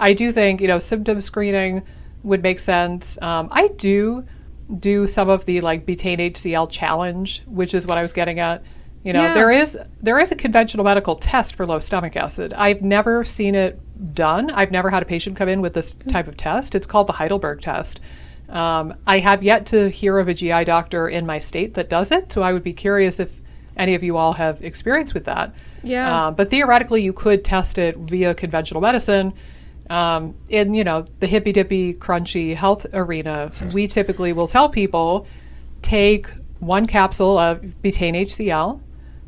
I do think, symptom screening would make sense. I do some of the like Betaine HCl challenge, which is what I was getting at. There is a conventional medical test for low stomach acid. I've never seen it done. I've never had a patient come in with this type of test. It's called the Heidelberg test. I have yet to hear of a GI doctor in my state that does it, so I would be curious if any of you all have experience with that. Yeah. But theoretically, you could test it via conventional medicine. In, the hippy-dippy, crunchy health arena, we typically will tell people, take 1 capsule of Betaine HCl,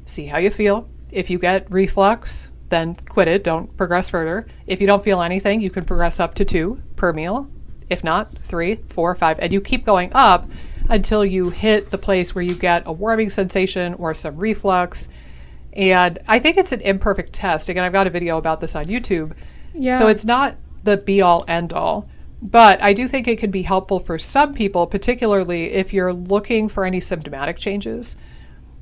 see how you feel. If you get reflux, then quit it. Don't progress further. If you don't feel anything, you can progress up to 2 per meal. If not, 3, 4, 5. And you keep going up until you hit the place where you get a warming sensation or some reflux. And I think it's an imperfect test. Again, I've got a video about this on YouTube. Yeah. So it's not the be-all, end-all. But I do think it can be helpful for some people, particularly if you're looking for any symptomatic changes.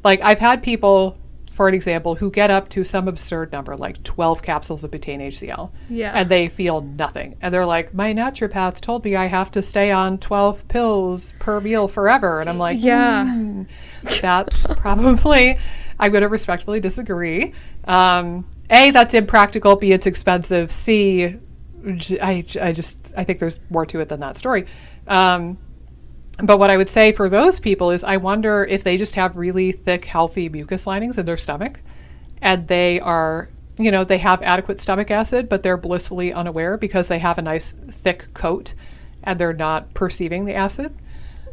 Like I've had people, for an example, who get up to some absurd number, like 12 capsules of Betaine HCl, and they feel nothing. And they're like, my naturopath told me I have to stay on 12 pills per meal forever. And I'm like, that's probably, I'm going to respectfully disagree. A, that's impractical. B, it's expensive. C, I think there's more to it than that story. But what I would say for those people is I wonder if they just have really thick, healthy mucus linings in their stomach and they are, they have adequate stomach acid, but they're blissfully unaware because they have a nice thick coat and they're not perceiving the acid.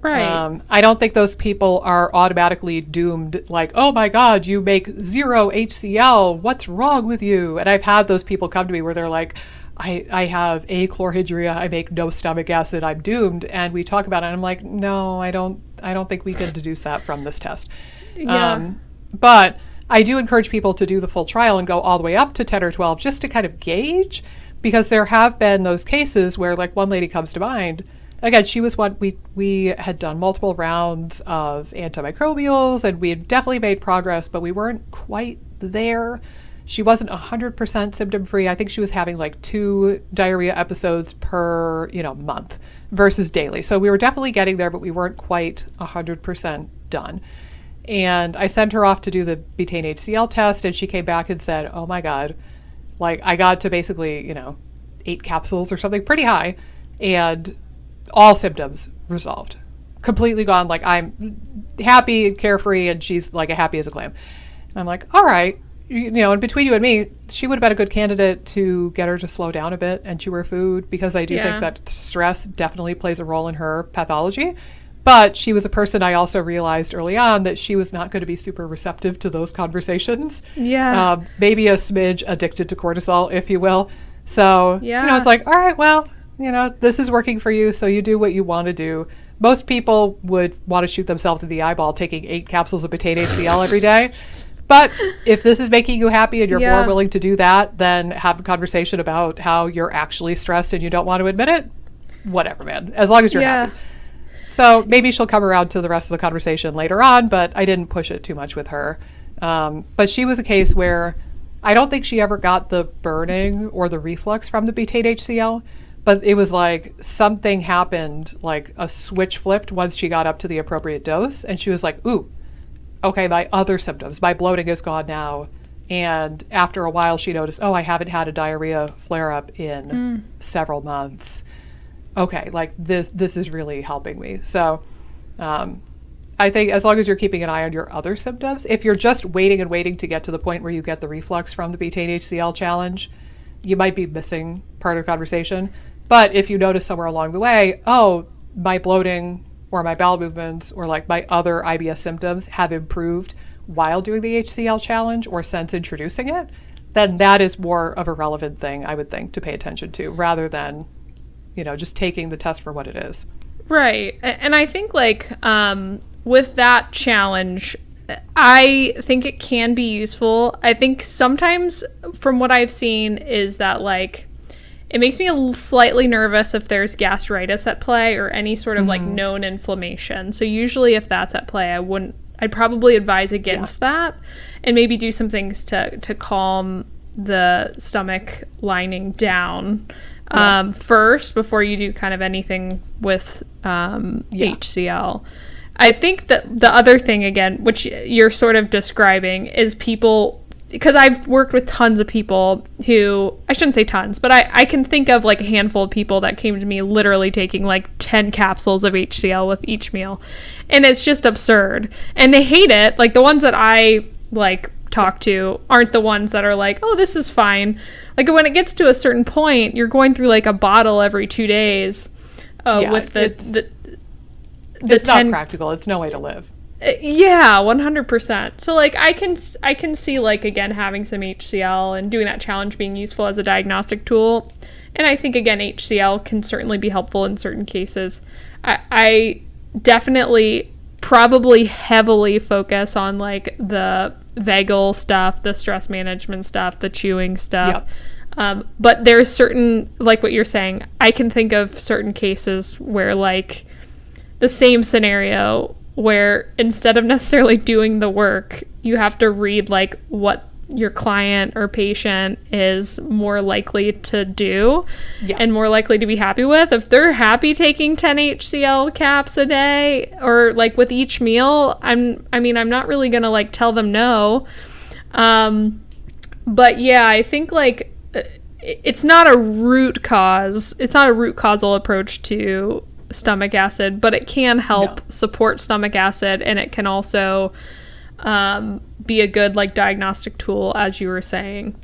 Right. I don't think those people are automatically doomed like, oh my God, you make 0 HCl. What's wrong with you? And I've had those people come to me where they're like, I have achlorhydria. I make no stomach acid. I'm doomed. And we talk about it. And I'm like, no, I don't think we can deduce that from this test. Yeah. But I do encourage people to do the full trial and go all the way up to 10 or 12 just to kind of gauge, because there have been those cases where, like, one lady comes to mind. Again, she was one, we had done multiple rounds of antimicrobials and we had definitely made progress, but we weren't quite there. She wasn't 100% symptom free. I think she was having like 2 diarrhea episodes per, month versus daily. So we were definitely getting there, but we weren't quite 100% done. And I sent her off to do the Betaine HCl test, and she came back and said, oh my God, like I got to basically, 8 capsules or something pretty high, and all symptoms resolved, completely gone. Like I'm happy and carefree, and she's like happy as a clam. And I'm like, all right. And between you and me, she would have been a good candidate to get her to slow down a bit and chew her food, because I do think that stress definitely plays a role in her pathology. But she was a person I also realized early on that she was not going to be super receptive to those conversations. Yeah. Maybe a smidge addicted to cortisol, if you will. So, it's like, all right, well, this is working for you, so you do what you want to do. Most people would want to shoot themselves in the eyeball taking 8 capsules of Betaine HCl every day. But if this is making you happy and you're more willing to do that, then have the conversation about how you're actually stressed and you don't want to admit it. Whatever, man. As long as you're happy. So maybe she'll come around to the rest of the conversation later on, but I didn't push it too much with her. But she was a case where I don't think she ever got the burning or the reflux from the Betaine HCl, but it was like something happened, like a switch flipped once she got up to the appropriate dose. And she was like, ooh, okay, my other symptoms, my bloating is gone now. And after a while, she noticed, oh, I haven't had a diarrhea flare-up in several months. Okay, like this is really helping me. So I think as long as you're keeping an eye on your other symptoms, if you're just waiting to get to the point where you get the reflux from the Betaine HCl challenge, you might be missing part of the conversation. But if you notice somewhere along the way, oh, my bloating or my bowel movements or like my other IBS symptoms have improved while doing the HCl challenge or since introducing it, then that is more of a relevant thing, I would think, to pay attention to, rather than, just taking the test for what it is. Right. And I think like with that challenge, I think it can be useful. I think sometimes from what I've seen is that like it makes me slightly nervous if there's gastritis at play or any sort of like known inflammation. So usually if that's at play, I'd probably advise against that and maybe do some things to calm the stomach lining down. first before you do kind of anything with HCl. I think that the other thing, again, which you're sort of describing, is people, because I've worked with tons of people who, I shouldn't say tons, but I can think of like a handful of people that came to me literally taking like 10 capsules of HCl with each meal. And it's just absurd. And they hate it. Like the ones that I like talk to aren't the ones that are like, oh, this is fine. Like when it gets to a certain point, you're going through like a bottle every 2 days with it's not practical. It's no way to live. Yeah, 100%. So like I can see like again having some HCl and doing that challenge being useful as a diagnostic tool. And I think again HCl can certainly be helpful in certain cases. I definitely probably heavily focus on like the vagal stuff, the stress management stuff, the chewing stuff. Yep. But there's certain, like what you're saying, I can think of certain cases where like the same scenario where instead of necessarily doing the work, you have to read like what your client or patient is more likely to do and more likely to be happy with. If they're happy taking 10 HCl caps a day or like with each meal, I'm not really going to like tell them no. But yeah, I think like it's not a root cause. It's not a root causal approach to stomach acid, but it can help support stomach acid, and it can also be a good like diagnostic tool, as you were saying.